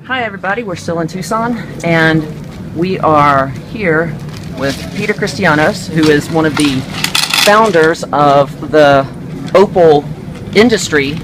Hi everybody, we're still in Tucson and we are here with Peter Christianos, who is one of the founders of the Opal industry,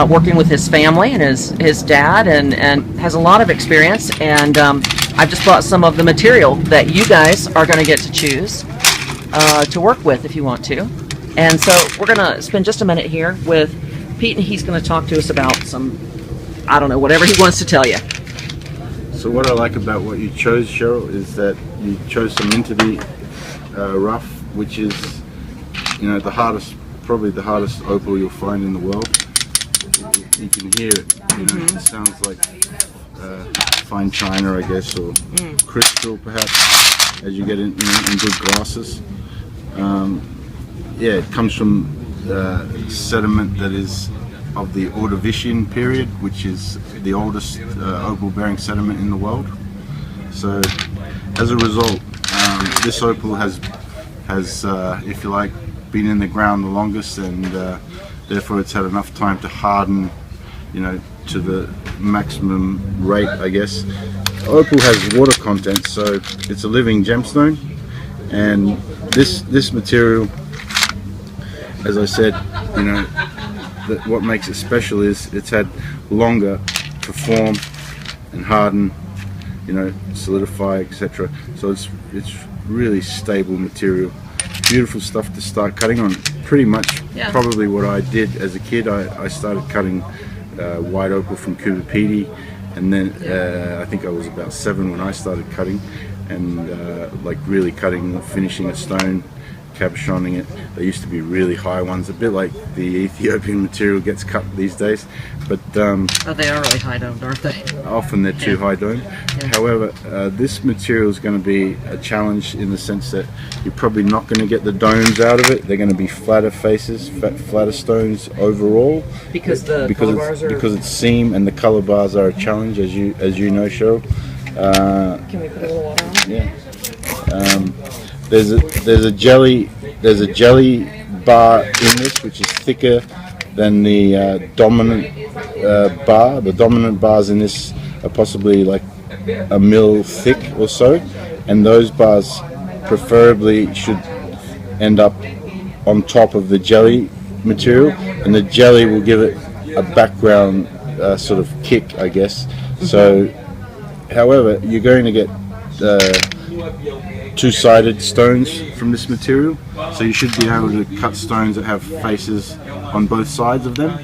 working with his family and his dad, and has a lot of experience. And I've just brought some of the material that you guys are going to get to choose to work with if you want to. And so we're going to spend just a minute here with Pete, and he's going to talk to us about some, I don't know, whatever he wants to tell you. So what I like about what you chose, Cheryl, is that you chose some Mintabe rough, which is, you know, probably the hardest opal you'll find in the world. You can hear it, you know, it sounds like fine china, I guess, or crystal perhaps, as you get in good glasses. Yeah, it comes from sediment that is of the Ordovician period, which is the oldest opal-bearing sediment in the world. So, as a result, this opal has, if you like, been in the ground the longest, and therefore it's had enough time to harden, you know, to the maximum rate, I guess. Opal has water content, so it's a living gemstone, and this material, as I said, you know, what makes it special is it's had longer to form and harden, you know, solidify, etc. So it's really stable material. Beautiful stuff to start cutting on. Pretty much probably what I did as a kid. I started cutting white opal from Cubipede, and then I think I was about 7 when I started cutting, and like really cutting, finishing a stone, cabochoning it. They used to be really high ones, a bit like the Ethiopian material gets cut these days, but oh, they are really high domed, aren't they? Often they're too high domed. However, this material is going to be a challenge in the sense that you're probably not going to get the domes out of it. They're going to be flatter faces, flatter stones overall, because it's seam, and the color bars are a challenge, as you know, Cheryl. Can we put a little water on? Yeah. There's a jelly bar in this, which is thicker than the dominant bar. The dominant bars in this are possibly like a mil thick or so, and those bars preferably should end up on top of the jelly material, and the jelly will give it a background sort of kick, I guess. So, however, you're going to get two-sided stones from this material, so you should be able to cut stones that have faces on both sides of them.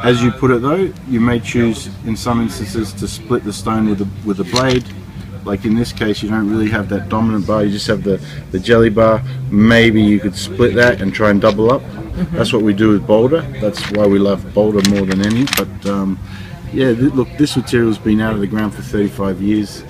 As you put it though, you may choose in some instances to split the stone with a blade. Like in this case, you don't really have that dominant bar, you just have the jelly bar. Maybe you could split that and try and double up. That's what we do with boulder. That's why we love boulder more than any. But yeah, look, this material's been out of the ground for 35 years.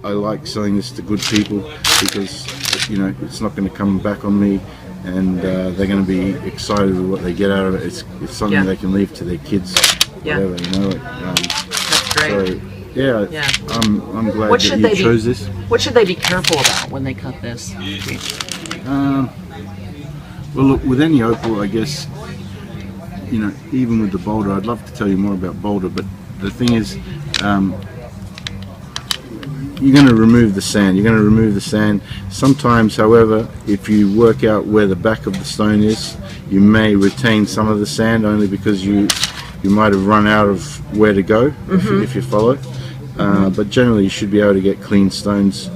I like selling this to good people because, you know, it's not going to come back on me, and they're going to be excited with what they get out of it. It's something they can leave to their kids, whatever, you know. That's great. So, I'm glad that you chose this. What should they be careful about when they cut this? Well, look, with any opal, I guess, you know, even with the boulder, I'd love to tell you more about boulder, but the thing is, you're going to remove the sand. Sometimes, however, if you work out where the back of the stone is, you may retain some of the sand, only because you might have run out of where to go, if you follow. But generally you should be able to get clean stones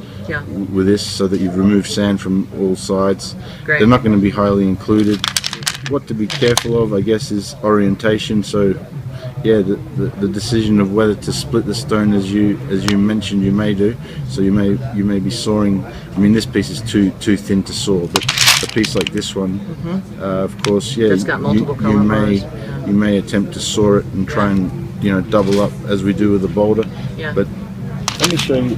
with this, so that you've removed sand from all sides. Great. They're not going to be highly included. What to be careful of, I guess, is orientation. So yeah, the decision of whether to split the stone, as you mentioned, you may do. So you may be sawing. I mean, this piece is too thin to saw, but a piece like this one, of course, it's got multiple color bars. You may attempt to saw it and try and, you know, double up as we do with the boulder. Yeah. But let me show you.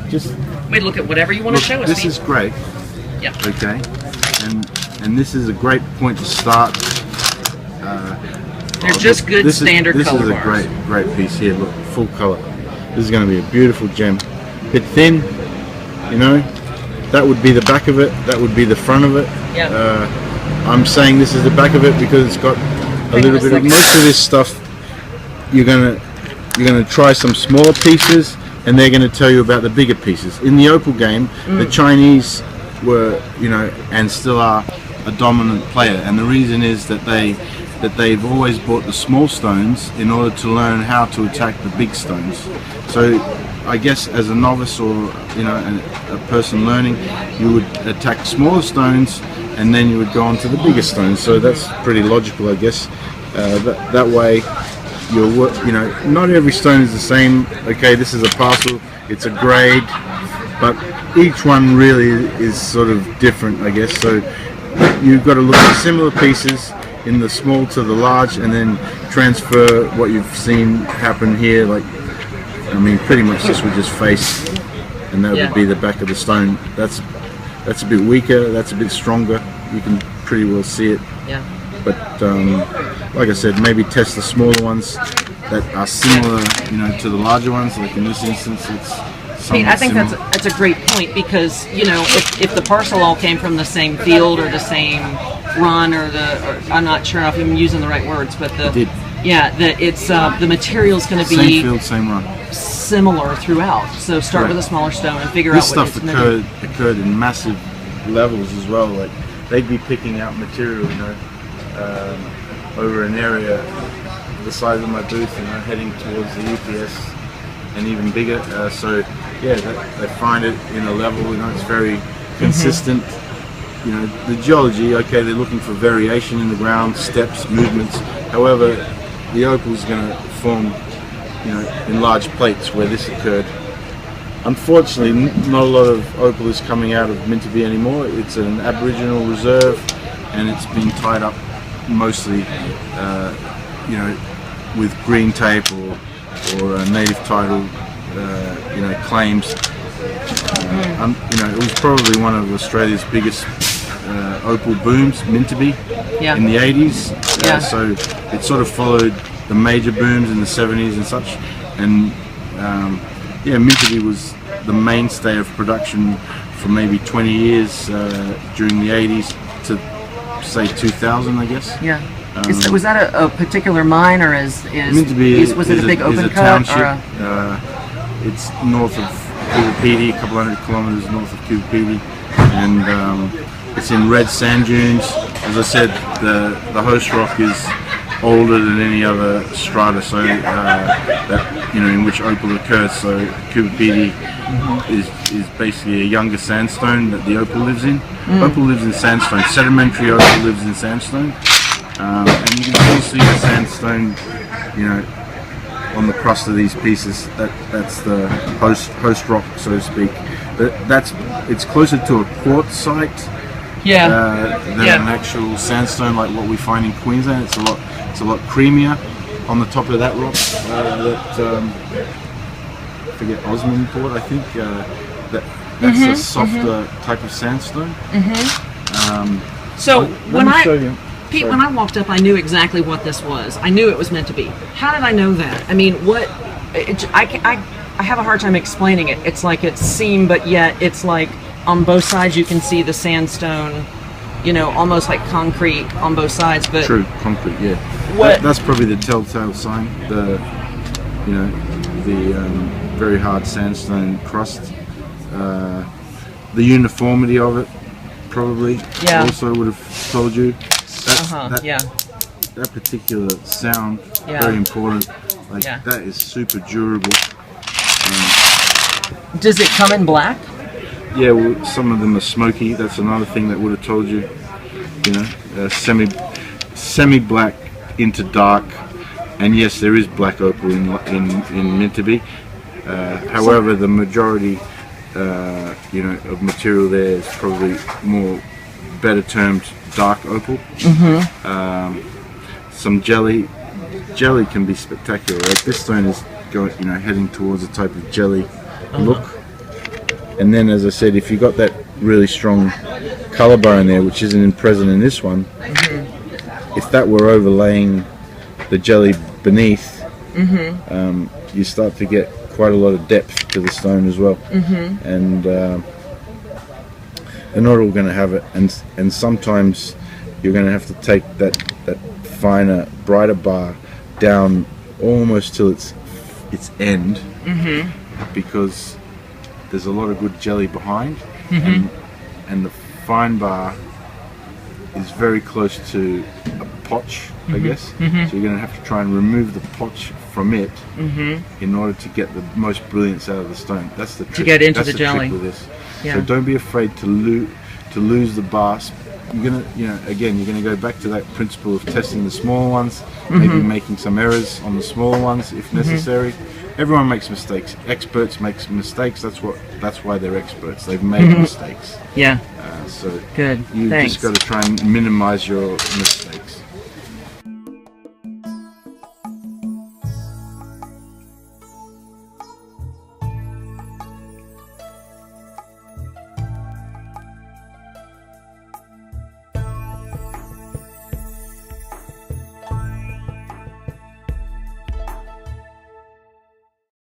Just wait, look at whatever you want to show us. This is great. Yeah. Okay. And this is a great point to start. They're just good standard color bars. This is a great piece here. Look, full color. This is going to be a beautiful gem. Bit thin, you know. That would be the back of it. That would be the front of it. Yeah. I'm saying this is the back of it because it's got a little bit of most of this stuff. You're gonna you're going to try some smaller pieces, and they're going to tell you about the bigger pieces. In the opal game, the Chinese were, and still are, a dominant player, and the reason is that they've always bought the small stones in order to learn how to attack the big stones. So I guess as a novice or a person learning, you would attack smaller stones and then you would go on to the bigger stones. So that's pretty logical, I guess. That way not every stone is the same. Okay, this is a parcel, it's a grade, but each one really is sort of different, I guess. So you've got to look at similar pieces in the small to the large, and then transfer what you've seen happen here. Like, I mean, pretty much this would just face, and that would be the back of the stone. That's a bit weaker, that's a bit stronger. You can pretty well see it. Yeah. But like I said, maybe test the smaller ones that are similar, to the larger ones. Like in this instance, it's Pete, I think similar. that's a great point, because if the parcel all came from the same field or the same run or I'm not sure if I'm using the right words, but the material's going to be same field, same run, similar throughout. So start with a smaller stone and figure out what stuff occurred in massive levels as well. Like they'd be picking out material, over an area the size of my booth, heading towards the UPS and even bigger. They find it in a level, it's very consistent. The geology, okay, they're looking for variation in the ground, steps, movements. However, the opal is going to form, in large plates where this occurred. Unfortunately, not a lot of opal is coming out of Minterview anymore. It's an Aboriginal reserve, and it's been tied up mostly, with green tape or native title, claims. It was probably one of Australia's biggest opal booms, Mintabe, in the 80s. So it sort of followed the major booms in the 70s and such. And Mintabe was the mainstay of production for maybe 20 years during the 80s to say 2000, I guess. Yeah. Was that a particular mine, or Mintabe was it a big open cut? Township. It's north of Cubipede, a couple hundred kilometers north of Cubipede, and it's in red sand dunes. As I said, the host rock is older than any other strata, so that in which opal occurs. So Cubipede is basically a younger sandstone that the opal lives in. Opal lives in sandstone. Sedimentary opal lives in sandstone, and you can still see the sandstone, on the crust of these pieces. That's the host rock, so to speak. But it's closer to a quartz site than an actual sandstone like what we find in Queensland. It's a lot creamier on the top of that rock. I forget Osmondport, I think. That's a softer type of sandstone. So let me show you. Pete, when I walked up, I knew exactly what this was. I knew it was meant to be. How did I know that? I mean, I have a hard time explaining it. It's like it's seam, but yet it's like on both sides you can see the sandstone, almost like concrete on both sides. But true, concrete, yeah. That's probably the telltale sign. The very hard sandstone crust. The uniformity of it probably also would have told you. That particular sound, very important. That is super durable. Does it come in black? Yeah, well, some of them are smoky. That's another thing that would have told you. Semi-black into dark, and yes, there is black opal in Mintabe. However, the majority, of material there is probably better termed dark opal. Some jelly can be spectacular. Like this stone is going, heading towards a type of jelly look. And then, as I said, if you got that really strong color bar in there, which isn't present in this one, if that were overlaying the jelly beneath, you start to get quite a lot of depth to the stone as well. And they're not all going to have it, and sometimes you're going to have to take that finer, brighter bar down almost till it's its end, because there's a lot of good jelly behind, and the fine bar is very close to a potch, I guess. So you're going to have to try and remove the potch from it in order to get the most brilliance out of the stone. That's the trick. To get into That's the jelly. trick with this. Yeah. So don't be afraid to lose the bar. You're gonna, again, you're gonna go back to that principle of testing the small ones, maybe making some errors on the smaller ones if necessary. Everyone makes mistakes. Experts make mistakes. That's why they're experts. They've made mistakes. Yeah. So Good. you Thanks. just got to try and minimize your mistakes.